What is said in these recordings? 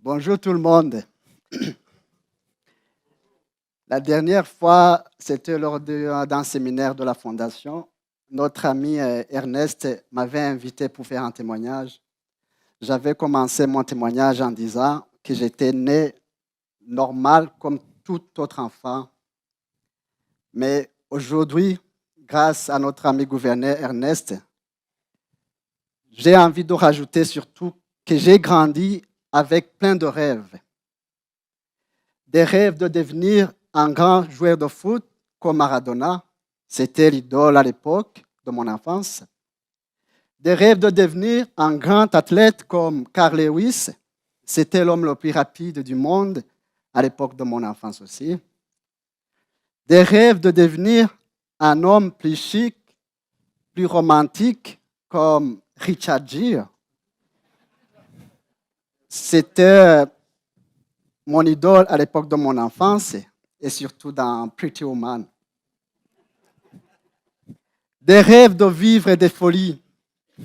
Bonjour tout le monde. La dernière fois, c'était lors d'un séminaire de la Fondation. Notre ami Ernest m'avait invité pour faire un témoignage. J'avais commencé mon témoignage en disant que j'étais né normal comme tout autre enfant. Mais aujourd'hui, grâce à notre ami gouverneur Ernest, j'ai envie de rajouter surtout que j'ai grandi avec plein de rêves. Des rêves de devenir un grand joueur de foot comme Maradona, c'était l'idole à l'époque de mon enfance. Des rêves de devenir un grand athlète comme Carl Lewis, c'était l'homme le plus rapide du monde à l'époque de mon enfance aussi. Des rêves de devenir un homme plus chic, plus romantique comme Richard Gere. C'était mon idole à l'époque de mon enfance et surtout dans Pretty Woman. Des rêves de vivre et des folies,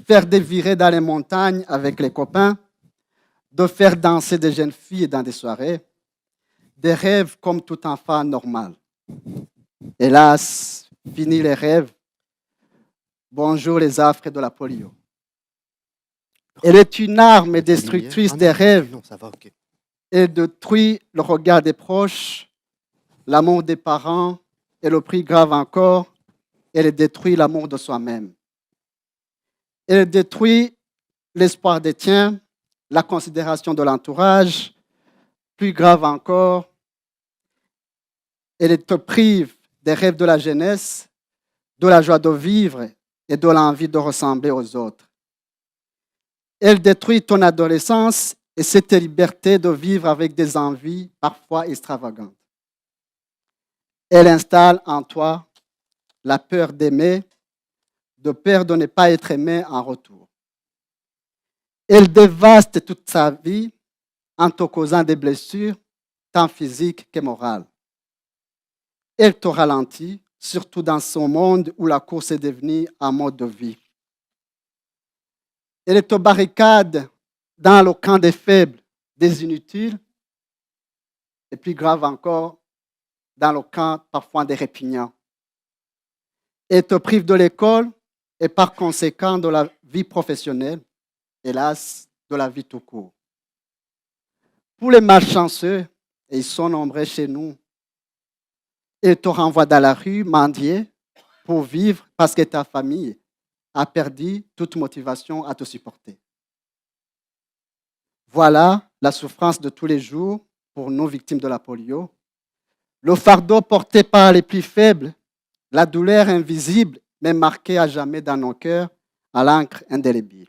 faire des virées dans les montagnes avec les copains, de faire danser des jeunes filles dans des soirées, des rêves comme tout enfant normal. Hélas, fini les rêves. Bonjour les affres de la polio. Elle est une arme destructrice des rêves. Elle détruit le regard des proches, l'amour des parents, et le plus grave encore, elle détruit l'amour de soi-même. Elle détruit l'espoir des tiens, la considération de l'entourage, plus grave encore, elle te prive des rêves de la jeunesse, de la joie de vivre et de l'envie de ressembler aux autres. Elle détruit ton adolescence et cette liberté de vivre avec des envies parfois extravagantes. Elle installe en toi la peur d'aimer, de peur de ne pas être aimé en retour. Elle dévaste toute sa vie en te causant des blessures, tant physiques que morales. Elle te ralentit, surtout dans ce monde où la course est devenue un mode de vie. Elle te barricade dans le camp des faibles, des inutiles, et plus grave encore, dans le camp parfois des répugnants. Elle te prive de l'école et par conséquent de la vie professionnelle, hélas, de la vie tout court. Pour les malchanceux, et ils sont nombreux chez nous, elle te renvoie dans la rue mendier pour vivre parce que ta famille a perdu toute motivation à te supporter. Voilà la souffrance de tous les jours pour nos victimes de la polio. Le fardeau porté par les plus faibles, la douleur invisible, mais marquée à jamais dans nos cœurs à l'encre indélébile.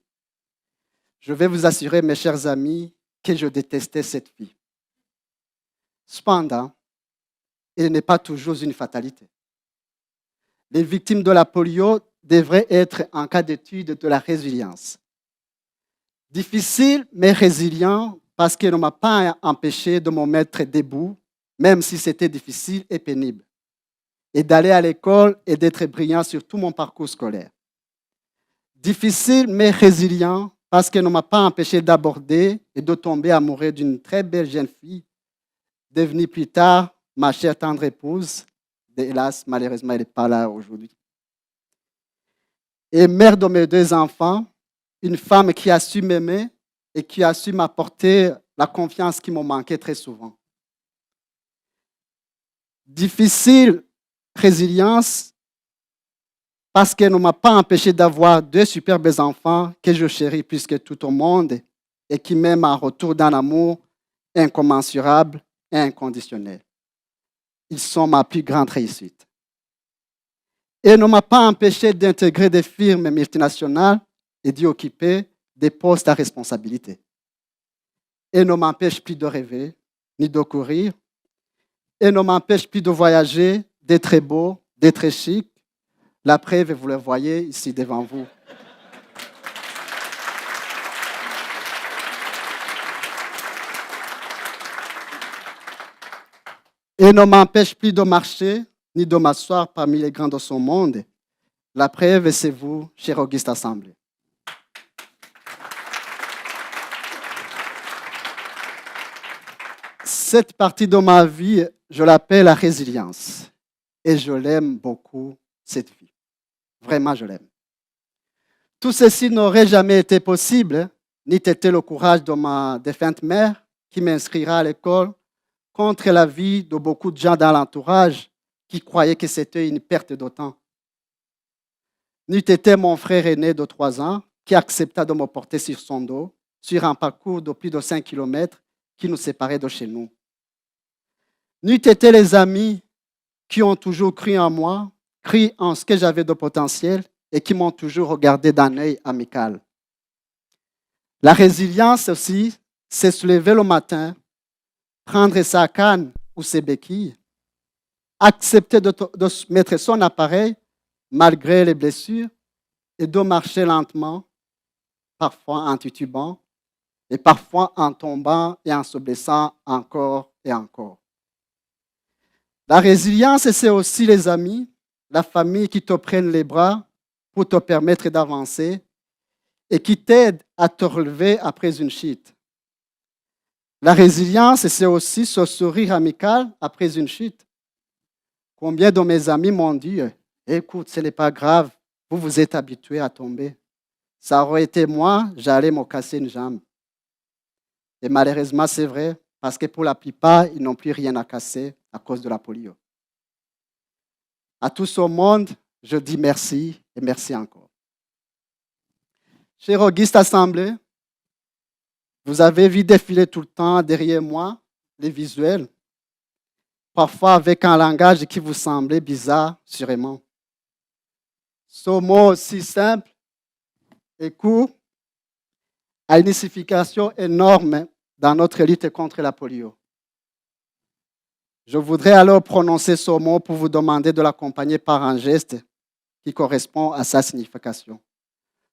Je vais vous assurer, mes chers amis, que je détestais cette vie. Cependant, il n'est pas toujours une fatalité. Les victimes de la polio devraient être en cas d'étude de la résilience. Difficile, mais résilient, parce qu'il ne m'a pas empêché de me mettre debout, même si c'était difficile et pénible, et d'aller à l'école et d'être brillant sur tout mon parcours scolaire. Difficile, mais résilient, parce qu'il ne m'a pas empêché d'aborder et de tomber amoureux d'une très belle jeune fille, devenue plus tard ma chère tendre épouse. Hélas, malheureusement, elle n'est pas là aujourd'hui. Et mère de mes 2 enfants, une femme qui a su m'aimer et qui a su m'apporter la confiance qui me manquait très souvent. Difficile résilience parce qu'elle ne m'a pas empêché d'avoir 2 superbes enfants que je chéris plus que tout au monde et qui m'aiment en retour d'un amour incommensurable et inconditionnel. Ils sont ma plus grande réussite. Elle ne m'a pas empêché d'intégrer des firmes multinationales et d'y occuper des postes à responsabilité. Elle ne m'empêche plus de rêver, ni de courir. Elle ne m'empêche plus de voyager, d'être beau, d'être chic. La preuve, vous le voyez ici devant vous. Elle ne m'empêche plus de marcher, ni de m'asseoir parmi les grands de son monde. La preuve, c'est vous, chère Auguste Assemblée. Cette partie de ma vie, je l'appelle la résilience. Et je l'aime beaucoup, cette vie. Vraiment, je l'aime. Tout ceci n'aurait jamais été possible, ni été le courage de ma défunte mère qui m'inscrira à l'école contre l'avis de beaucoup de gens dans l'entourage qui croyaient que c'était une perte de temps. N'eût été mon frère aîné de 3 ans qui accepta de me porter sur son dos sur un parcours de plus de 5 kilomètres qui nous séparait de chez nous. N'eût été les amis qui ont toujours cru en moi, cru en ce que j'avais de potentiel et qui m'ont toujours regardé d'un œil amical. La résilience aussi, c'est se lever le matin, prendre sa canne ou ses béquilles, accepter de mettre son appareil malgré les blessures et de marcher lentement, parfois en titubant et parfois en tombant et en se blessant encore et encore. La résilience, c'est aussi les amis, la famille qui te prennent les bras pour te permettre d'avancer et qui t'aident à te relever après une chute. La résilience, c'est aussi ce sourire amical après une chute. Combien de mes amis m'ont dit, écoute, ce n'est pas grave, vous vous êtes habitués à tomber. Ça aurait été moi, j'allais me casser une jambe. Et malheureusement, c'est vrai, parce que pour la plupart, ils n'ont plus rien à casser à cause de la polio. À tout ce monde, je dis merci et merci encore. Chers Auguste Assemblée, vous avez vu défiler tout le temps derrière moi les visuels, parfois avec un langage qui vous semblait bizarre, sûrement. Ce mot si simple et court a une signification énorme dans notre lutte contre la polio. Je voudrais alors prononcer ce mot pour vous demander de l'accompagner par un geste qui correspond à sa signification.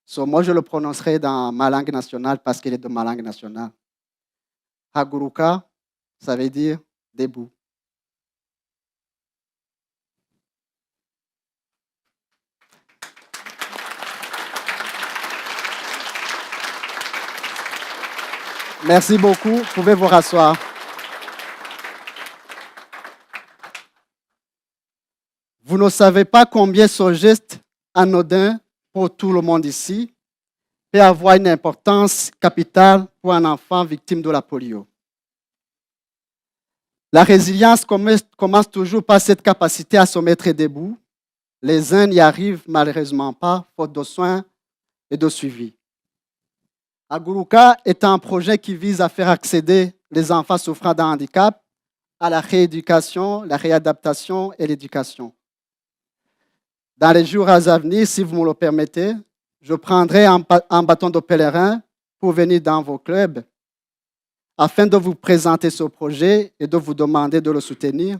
Ce mot, je le prononcerai dans ma langue nationale parce qu'il est de ma langue nationale. Haguruka, ça veut dire debout. Merci beaucoup. Vous pouvez vous rasseoir. Vous ne savez pas combien ce geste anodin pour tout le monde ici peut avoir une importance capitale pour un enfant victime de la polio. La résilience commence toujours par cette capacité à se mettre debout. Les uns n'y arrivent malheureusement pas, faute de soins et de suivi. Haguruka est un projet qui vise à faire accéder les enfants souffrant d'un handicap à la rééducation, la réadaptation et l'éducation. Dans les jours à venir, si vous me le permettez, je prendrai un bâton de pèlerin pour venir dans vos clubs afin de vous présenter ce projet et de vous demander de le soutenir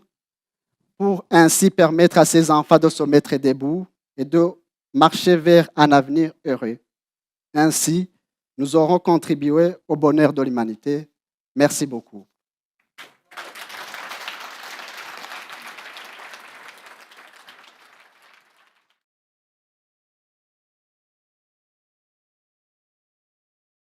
pour ainsi permettre à ces enfants de se mettre debout et de marcher vers un avenir heureux. Ainsi, nous aurons contribué au bonheur de l'humanité. Merci beaucoup.